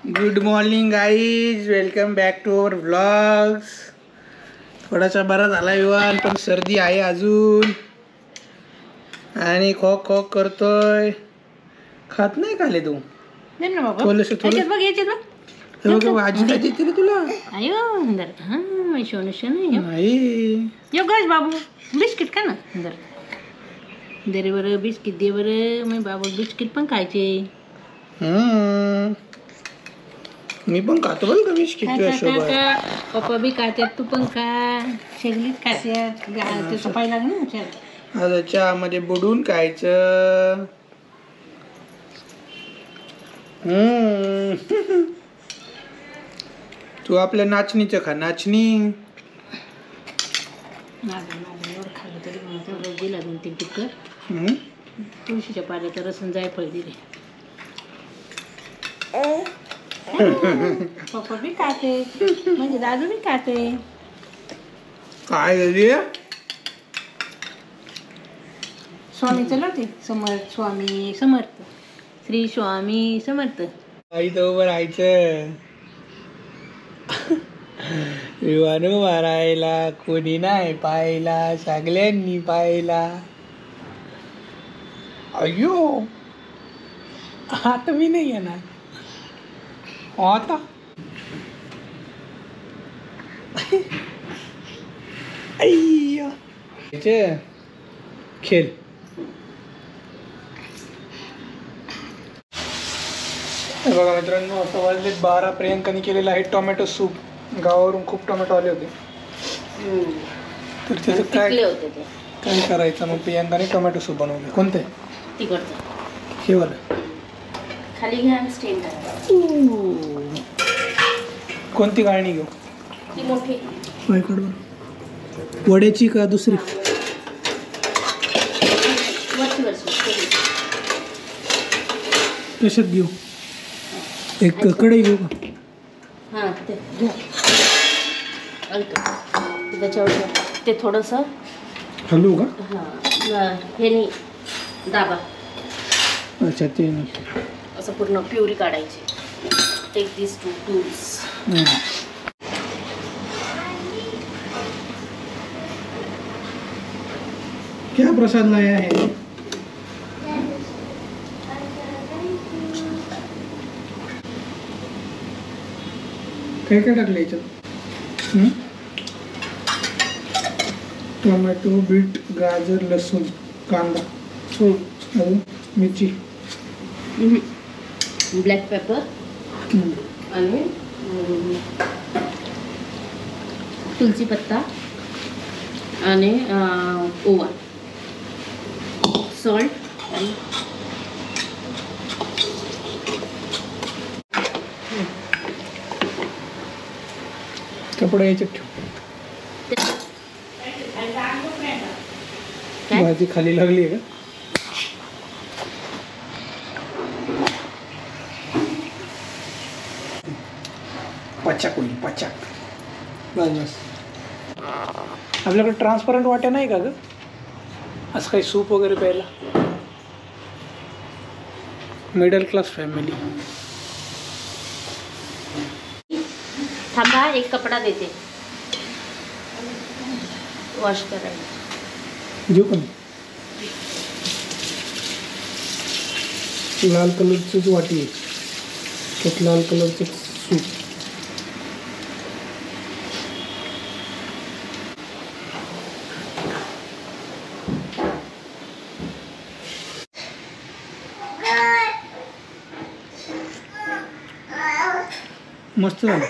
Good morning guys, welcome back to our vlogs. थोडासा बरा झाला विवान, पण सर्दी आहे अजून आणि खोक खोक करतोय. खात नाही खाले तू थोडंसं थोडं बघ. आजी काय देते ना तुला? बाबू बिस्किट का ना दे बरं, बिस्किट दे बरं. मग बाबू बिस्किट पण खायचे. मी पण खातो बरं का बिस्किट. पप्पा बी खात्यात, तू पण खा. सगळीच खात्यात. पाहिला आता चहामध्ये बुडून खायचं. तू आपल्या नाचणीचं खा. नाचणी खाल्लं तरी दिला 2-3 टिक्कर. तुळशीच्या पाल्याचा रसन जायफळ दिले. पप्पा बी खाते, म्हणजे दादू बी खाते. काय झाली? स्वामीचं लोटे समर्थ, स्वामी समर्थ, श्री स्वामी समर्थ. आई तर उभं राहायचं. विवानो मारायला कोणी नाही पाहिला, सगळ्यांनी पाहिला. अय्यो, आता मी नाही येणार आता. अय्या खेळ. बघा मित्रांनो, आता वाजले 12. प्रियंकाने केलेलं आहे टोमॅटो सूप. गावावरून खूप टोमॅटो आले होते, तर त्याचं काय करायचं. मग प्रियंकाने टोमॅटो सूप बनवलं. कोणतं आहे? तिकडचं हे वालं. खाली घ्या आणि स्टेन करा. कोणती गाळणी घेऊ? ती मोठी वड्याची का दुसरी? कशात घेऊ? एक कढई घेऊ का? हां, ते घ्या. त्याच्यावर ते थोडंसं हलवू का? हां, हे नाही दाबा. अच्छा, ते नाही. असं पूर्ण प्युरी काढायची. टेक दिस 2 टूल्स. क्या प्रसाद लाया है? काय काय टाकलं याच्यात? टोमॅटो, बीट, गाजर, लसूण, कांदा, अजून मिरची, ब्लॅक पेपर आणि तुलसी पत्ता आणि ओवा, सॉल्ट आणि कपडा याच्यात ठेव. भाजी खाली लागली आहे का? पचाक होईल, पचाक. बस. आपल्याकडे ट्रान्सपरंट वाट्या नाही का ग? असं काही सूप वगैरे प्यायला? Middle class family. थांबा, एक कपडा देते वॉश करायला. घेऊ पण लाल कलरचीच वाटी आहे, त्यात लाल कलरचं सूप. मस्त झालं.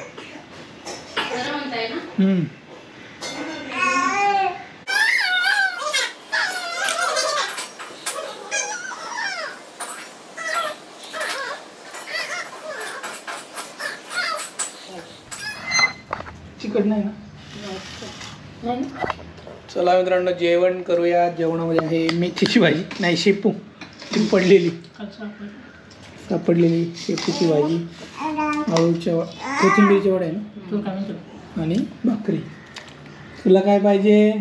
चिकट नाही ना? चला मित्रांनो, जेवण करूया. जेवणामध्ये आहे मेथीची भाजी, नाही शेपू, ती पडलेली सापडलेली शेपूची भाजी, आळूच्या कोथिंबीरच्या वड्या ना, आणि भाकरी. तुला काय पाहिजे?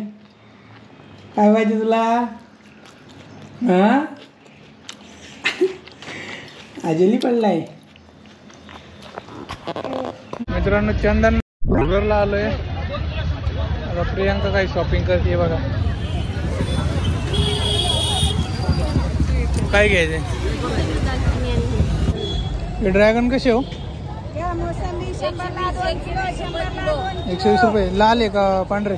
काय पाहिजे तुला? आजली पडलाय. मित्रांनो चंदन नगरला आलोय. आता प्रियांका काही शॉपिंग करते बघा. काय घ्यायचे? ड्रॅगन कसे हो? 120 रुपये. लाल आहे का पांढरे?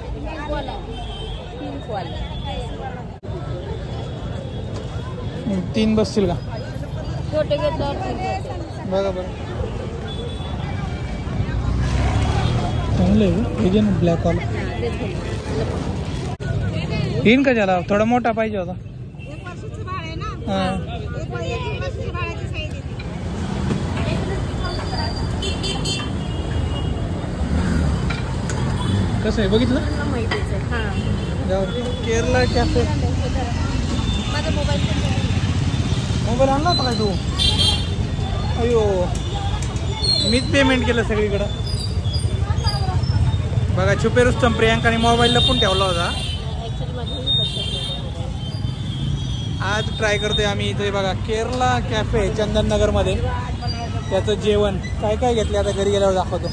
3 बसतील का? बघा बरं चांगलं आहे ना ब्लॅक वाला. येईन का त्याला? थोडा मोठा पाहिजे होता. हां कसं आहे बघितलं? केरला कॅफे. मोबाईल आणला होता काय तू? अयो मीच पेमेंट केलं सगळीकडं. बघा छुपे रुस्तम प्रियांकाने मोबाईल लपून ठेवला होता. आज ट्राय करतोय आम्ही इथे. बघा केरला कॅफे चंदननगर मध्ये. त्याचं जेवण काय काय घेतलं आता घरी गेल्यावर दाखवतो.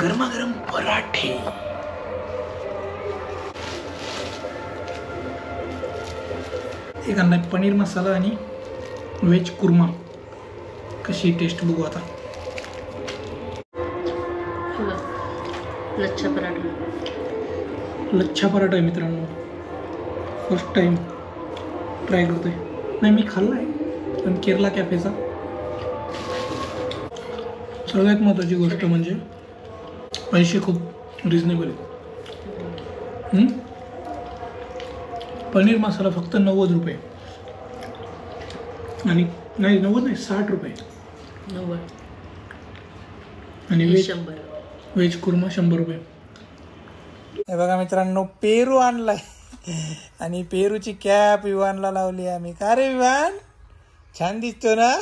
गरमागरम पराठे. एक आणलाय पनीर मसाला आणि व्हेज कुर्मा. कशी टेस्ट बघू आता. लच्छा पराठा. लच्छा पराठा आहे मित्रांनो. फर्स्ट टाइम ट्राय करतोय. नाही मी खाल्ला आहे पण केरला कॅफेचा. सगळ्यात महत्त्वाची गोष्ट म्हणजे पैसे खूप रिजनेबल आहे. पनीर मसाला फक्त 90 रुपये आणि नाही 90 नाही 60 रुपये. 90 आणि 100. व्हेज कुर्मा 100 रुपये. हे बघा मित्रांनो पेरू आणलाय आणि पेरूची कॅप विवानला लावली आम्ही. का रे विवान छान दिसतो ना?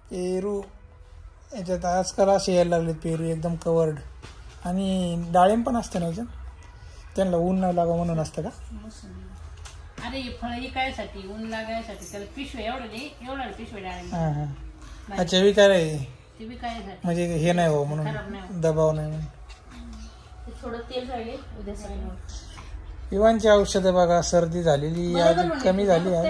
पेरू याच्यात आजकाल असे यायला लागले पेरू एकदम कवर्ड. आणि डाळिंब पण असते ना याच्यात. त्यांना ऊन नाही लागा म्हणून असतं का? अरे फळ विकायसाठी ऊन लागायसाठी त्याला पिशव्या एवढं पिशव्या डाळिंब. हां हां अच्छा विकायला ते विकायसाठी म्हणजे हे नाही हो म्हणून दबाव नाही म्हणून. थोडं तेल राहिले उद्या सकाळी. इवानची औषधं बघा. सर्दी झालेली आज कमी झाली. आज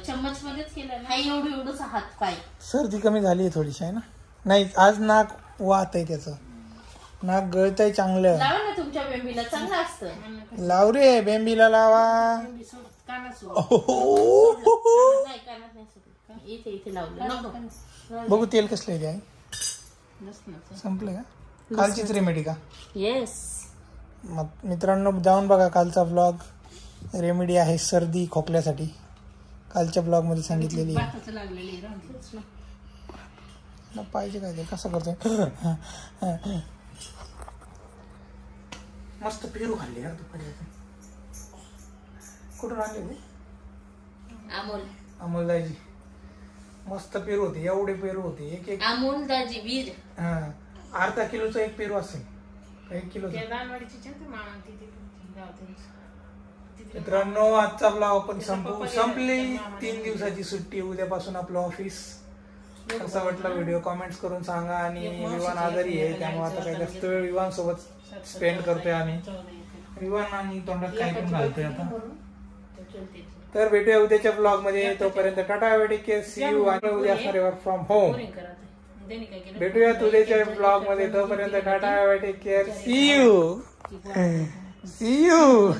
चम्मच मध्येच केलं ना. एवढंच हात पाय. सर्दी कमी झाली आहे थोडीशी आहे ना. नाही आज नाक वाहत आहे त्याचं. नाक गळतंय चांगलं. लावा ना तुमच्या बेंबीला चांगलं असतं. लाव रे बेंबीला लावा. इथे लावलं. बघू तेल कसलं आहे आहे. संपलं का? कालचीच रेमेडी का? येस. मग मित्रांनो जाऊन बघा कालचा ब्लॉग. रेमेडी आहे सर्दी खोकल्यासाठी. कालच्या ब्लॉग मध्ये सांगितलेली पाहिजे काय ते कसं करतोय. मस्त पेरू खाल्ले यार दुपारी. कुठून आणले? अमोल दाजी. मस्त पेरू होते. एवढे पेरू होते. एक अमोल दाजी वीर. अर्धा किलोचा एक पेरू असेल. 1 किलो. मित्रांनो आजचा ब्लॉग आपण संपली. 3 दिवसाची सुट्टी. उद्यापासून आपलं ऑफिस. कसा वाटला व्हिडिओ कमेंट्स करून सांगा. आणि विवान आजारी आहे त्यामुळे आता काही जास्त वेळ विवान सोबत स्पेंड करतोय आम्ही. विवान आणि तोंडात काय पण घालतोय आता. तर भेटूया उद्याच्या ब्लॉग मध्ये. तोपर्यंत tata take care. See you. आणि उद्या असणारे वर्क फ्रॉम होम. भेटूया उद्याच्या ब्लॉग मध्ये. तोपर्यंत tata take care. See you.